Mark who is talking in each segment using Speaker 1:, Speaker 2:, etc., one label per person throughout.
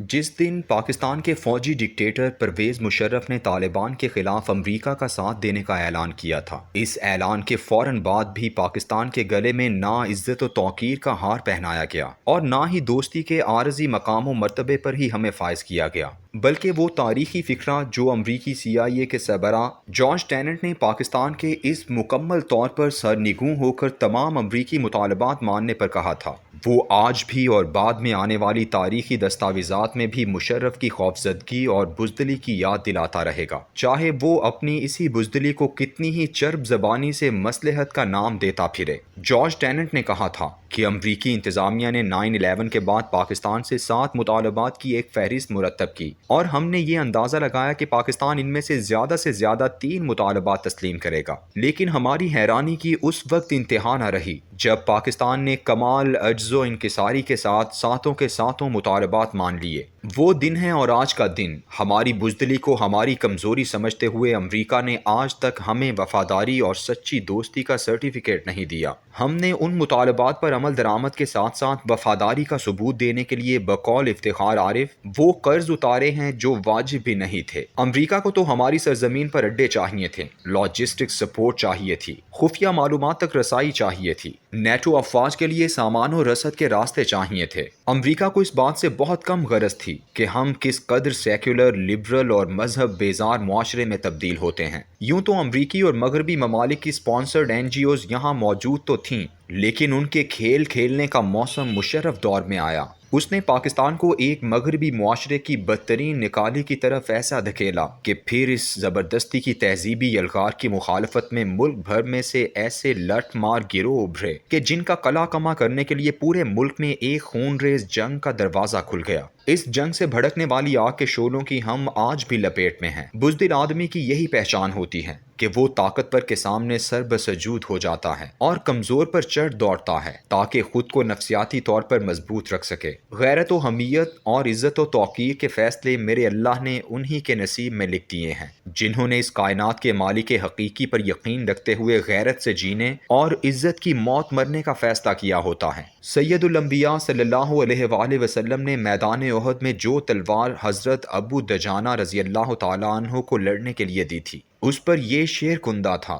Speaker 1: जिस दिन पाकिस्तान के फौजी डिक्टेटर परवेज़ मुशर्रफ ने तालिबान के खिलाफ अमरीका का साथ देने का ऐलान किया था, इस ऐलान के फौरन बाद भी पाकिस्तान के गले में ना इज्जत व तौकीर का हार पहनाया गया और ना ही दोस्ती के आरजी मकाम व मर्तबे पर ही हमें फायज किया गया, बल्कि वो तारीखी फिक्रा जो अमरीकी CIA के सरबरा जॉर्ज टेनेंट ने पाकिस्तान के इस मुकम्मल तौर पर सरनिगूं होकर तमाम अमरीकी मुतालबात मानने पर कहा था, वो आज भी और बाद में आने वाली तारीखी दस्तावेज़ात में भी मुशर्रफ की खौफजदगी और बुज़दिली की याद दिलाता रहेगा, चाहे वो अपनी इसी बुज़दिली को कितनी ही चर्ब ज़बानी से मसलहत का नाम देता फिरे। जॉर्ज टेनेंट ने कहा था कि अमरीकी इंतज़ामिया ने 9/11 के बाद पाकिस्तान से 7 मुतालबात की एक फहरिस्त मुरतब की और हमने ये अंदाज़ा लगाया कि पाकिस्तान इनमें से ज़्यादा 3 मुतालबात तस्लीम करेगा, लेकिन हमारी हैरानी की उस वक्त इंतहा न रही जब पाकिस्तान ने कमाल अज्जो इंकिसारी के साथ सातों के सातों मुतालबात मान लिए। वो दिन है और आज का दिन। हमारी बुज़दिली को हमारी कमज़ोरी समझते हुए अमरीका ने आज तक हमें वफादारी और सच्ची दोस्ती का सर्टिफिकेट नहीं दिया। हमने उन मुतालबात पर अमल दरामद के साथ साथ वफादारी का सबूत देने के लिए बकौल इफ्तिखार आरिफ वो कर्ज उतारे हैं जो वाजिब भी नहीं थे। अमरीका को तो हमारी सरजमीन पर अड्डे चाहिए थे, लॉजिस्टिक सपोर्ट चाहिए थी, खुफिया मालूमात तक रसाई चाहिए थी, नेटो अफवाज के लिए सामान और रसद के रास्ते चाहिए थे। अमरीका को इस बात से बहुत कम गरज थी कि हम किस कदर सेक्युलर, लिबरल और मजहब बेजार मुआशरे में तब्दील होते हैं। यूं तो अमरीकी और मगरबी ममालिक की स्पॉन्सर्ड NGOs यहाँ मौजूद तो थीं, लेकिन उनके खेल खेलने का मौसम मुशर्रफ दौर में आया। उसने पाकिस्तान को एक मगरबी मुआशरे की बदतरीन निकाली की तरफ ऐसा धकेला कि फिर इस ज़बरदस्ती की तहजीबी यलगार की मुखालफत में मुल्क भर में से ऐसे लठ मार गिरोह उभरे कि जिनका कला कमा करने के लिए पूरे मुल्क में एक खूनरेज जंग का दरवाज़ा खुल गया। इस जंग से भड़कने वाली आग के शोलों की हम आज भी लपेट में हैं। बुज़दिल आदमी की यही पहचान होती है कि वो ताकतवर के सामने सरबसजूद हो जाता है और कमज़ोर पर चढ़ दौड़ता है ताकि खुद को नफ्सियाती तौर पर मजबूत रख सके। गैरत व हमीयत और इज़्ज़त व तौक़ीर के फ़ैसले मेरे अल्लाह ने उन्हीं के नसीब में लिख दिए हैं जिन्होंने इस कायनात के मालिक हकीकी पर यकीन रखते हुए गैरत से जीने और इज़्ज़त की मौत मरने का फ़ैसला किया होता है। सैयदुल अंबिया सल्लल्लाहु अलैहि वसल्लम ने मैदान उहद में जो तलवार हज़रत अबू दजाना रज़ी अल्लाह तआला अन्हु को लड़ने के लिए दी थी, उस पर यह शेर कुंदा था।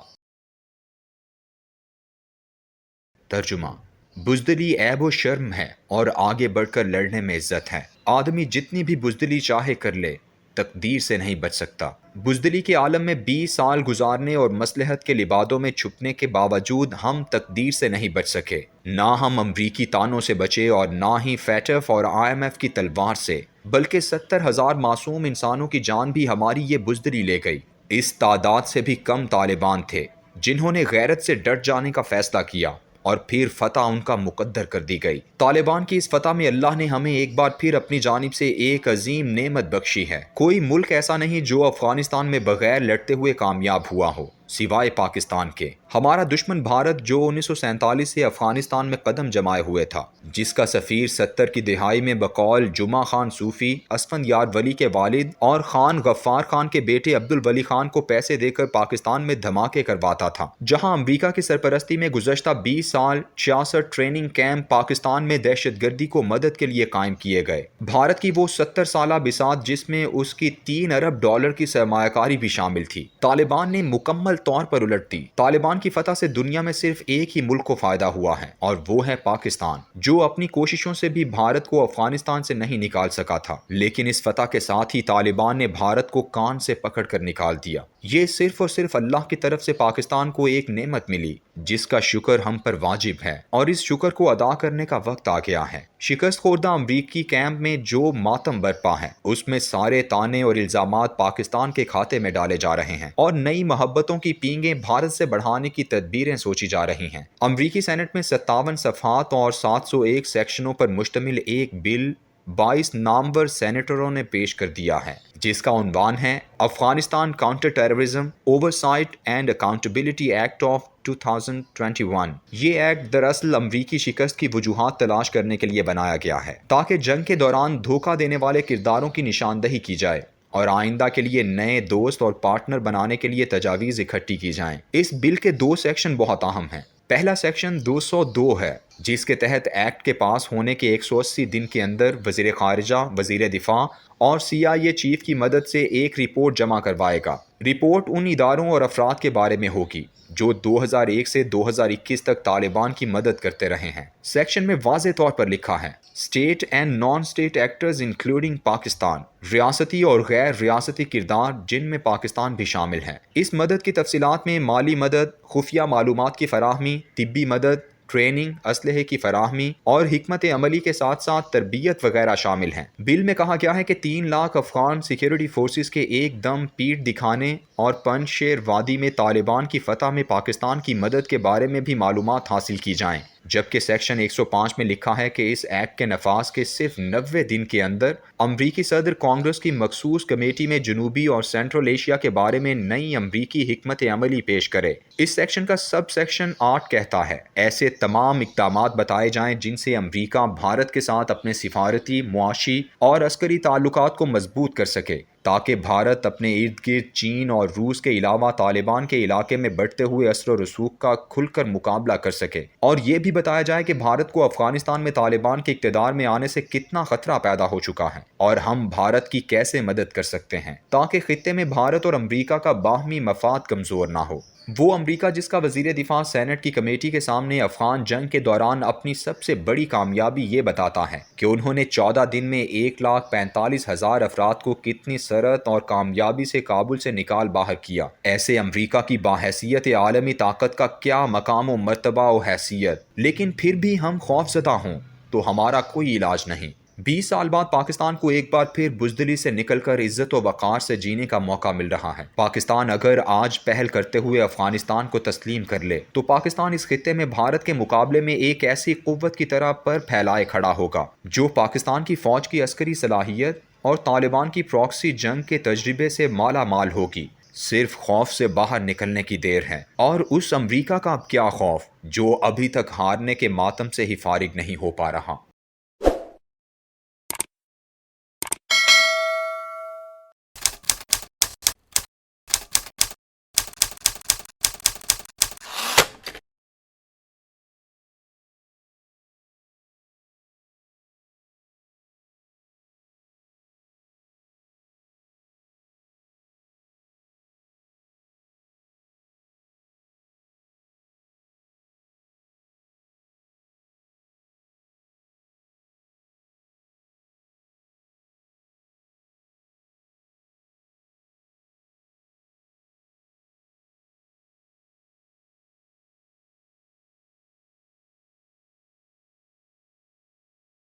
Speaker 1: तर्जुमा: बुज़दिली ऐब व शर्म है और आगे बढ़कर लड़ने में इज्जत है। आदमी जितनी भी बुज़दिली चाहे कर ले, तकदीर से नहीं बच सकता। बुज़दिली के आलम में 20 साल गुजारने और मसलहत के लिबादों में छुपने के बावजूद हम तकदीर से नहीं बच सके। ना हम अमरीकी तानों से बचे और ना ही फैटफ और IMF की तलवार से, बल्कि 70,000 मासूम इंसानों की जान भी हमारी ये बुज़दिली ले गई। इस तादाद से भी कम तालिबान थे जिन्होंने गैरत से डट जाने का फैसला किया और फिर फतह उनका मुकद्दर कर दी गई। तालिबान की इस फतह में अल्लाह ने हमें एक बार फिर अपनी जानिब से एक अजीम नेमत बख्शी है। कोई मुल्क ऐसा नहीं जो अफगानिस्तान में बगैर लड़ते हुए कामयाब हुआ हो, सिवाय पाकिस्तान के। हमारा दुश्मन भारत जो 1947 से अफगानिस्तान में कदम जमाए हुए था, जिसका सफ़ीर 70 की दिहाई में बकौल जुमा खान सूफ़ी, असफंदयार वली के वालिद और खान गफ्फार खान के बेटे अब्दुल वली खान को पैसे देकर पाकिस्तान में धमाके करवाता था, जहां अमरीका की सरपरस्ती में गुज़श्ता 20 साल 66 ट्रेनिंग कैंप पाकिस्तान में दहशतगर्दी को मदद के लिए कायम किए गए। भारत की वो 70 साला बिसात जिसमें उसकी $3 अरब की सरमायाकारी भी शामिल थी, तालिबान ने मुकम्मल तौर पर उलट दी। तालिबान की फतह से दुनिया में सिर्फ एक ही मुल्क को फायदा हुआ है और वो है पाकिस्तान, जो अपनी कोशिशों से भी भारत को अफगानिस्तान से नहीं निकाल सका था। लेकिन इस फतह के साथ ही तालिबान ने भारत को कान से पकड़ कर निकाल दिया। ये सिर्फ और सिर्फ अल्लाह की तरफ से पाकिस्तान को एक नेमत मिली जिसका शुक्र हम पर वाजिब है और इस शुक्र को अदा करने का वक्त आ गया है। शिकस्त खोर्दा अमरीकी कैंप में जो मातम बरपा है, उसमें सारे ताने और इल्जामात पाकिस्तान के खाते में डाले जा रहे हैं और नई मोहब्बतों की पींगें भारत से बढ़ाने की तदबीरें सोची जा रही हैं। अमरीकी सेनेट में 57 सफ़हात और 701 सेक्शनों पर मुश्तमिल एक बिल 22 नामवर सेनेटरों ने पेश कर दिया है, जिसका उन्वान है Afghanistan counter terrorism oversight and accountability act of 2021। ये एक्ट दरअसल अमरीकी शिकस्त की वजूहात तलाश करने के लिए बनाया गया है ताकि जंग के दौरान धोखा देने वाले किरदारों की निशानदही की जाए और आइंदा के लिए नए दोस्त और पार्टनर बनाने के लिए तजावीज़ इकट्ठी की जाएं। इस बिल के 2 सेक्शन बहुत अहम हैं। पहला सेक्शन 202 है, جس کے تحت ایکٹ کے پاس ہونے کے 180 دن کے اندر وزیر خارجہ، وزیر دفاع اور CIA چیف کی مدد سے ایک رپورٹ جمع کروائے گا۔ رپورٹ ان اداروں اور افراد کے بارے میں ہوگی جو 2001 سے 2021 تک طالبان کی مدد کرتے رہے ہیں۔ سیکشن میں واضح طور پر لکھا ہے state and non state actors including Pakistan, ریاستی اور غیر ریاستی کردار جن میں پاکستان بھی شامل ہیں۔ اس مدد کی تفصیلات میں مالی مدد، خفیہ معلومات کی فراہمی، طبی مدد، ٹریننگ، اسلحے کی فراہمی اور حکمت عملی کے ساتھ ساتھ تربیت وغیرہ شامل ہیں۔ بل میں کہا گیا ہے کہ 3 لاکھ افغان سیکیورٹی فورسز کے ایک دم پیٹھ دکھانے اور پنج شیر وادی میں طالبان کی فتح میں پاکستان کی مدد کے بارے میں بھی معلومات حاصل کی جائیں، جبکہ سیکشن 105 میں لکھا ہے کہ اس ایکٹ کے نفاذ کے صرف 90 دن کے اندر امریکی صدر کانگریس کی مخصوص کمیٹی میں جنوبی اور سینٹرل ایشیا کے بارے میں نئی امریکی حکمت عملی پیش کرے۔ اس سیکشن کا سب سیکشن 8 کہتا ہے ایسے تمام اقدامات بتائے جائیں جن سے امریکہ بھارت کے ساتھ اپنے سفارتی، معاشی اور عسکری تعلقات کو مضبوط کر سکے تاکہ بھارت اپنے ارد گرد چین اور روس کے علاوہ طالبان کے علاقے میں بڑھتے ہوئے اثر و رسوخ کا کھل کر مقابلہ کر سکے، اور یہ بھی بتایا جائے کہ بھارت کو افغانستان میں طالبان کے اقتدار میں آنے سے کتنا خطرہ پیدا ہو چکا ہے اور ہم بھارت کی کیسے مدد کر سکتے ہیں تاکہ خطے میں بھارت اور امریکہ کا باہمی مفاد کمزور نہ ہو۔ وہ امریکہ جس کا وزیر دفاع سینٹ کی کمیٹی کے سامنے افغان جنگ کے دوران اپنی سب سے بڑی کامیابی یہ بتاتا ہے کہ انہوں نے 14 دن میں 1,45,000 افراد کو کتنی سرعت اور کامیابی سے کابل سے نکال باہر کیا۔ ایسے امریکہ کی باحیثیت عالمی طاقت کا کیا مقام و مرتبہ و حیثیت، لیکن پھر بھی ہم خوفزدہ ہوں تو ہمارا کوئی علاج نہیں۔ 20 سال بعد پاکستان کو ایک بار پھر بزدلی سے نکل کر عزت و وقار سے جینے کا موقع مل رہا ہے۔ پاکستان اگر آج پہل کرتے ہوئے افغانستان کو تسلیم کر لے تو پاکستان اس خطے میں بھارت کے مقابلے میں ایک ایسی قوت کی طرح پر پھیلائے کھڑا ہوگا جو پاکستان کی فوج کی عسکری صلاحیت اور طالبان کی پراکسی جنگ کے تجربے سے مالا مال ہوگی۔ صرف خوف سے باہر نکلنے کی دیر ہے، اور اس امریکہ کا اب کیا خوف جو ابھی تک ہارنے کے ماتم سے ہی فارغ نہیں ہو پا رہا۔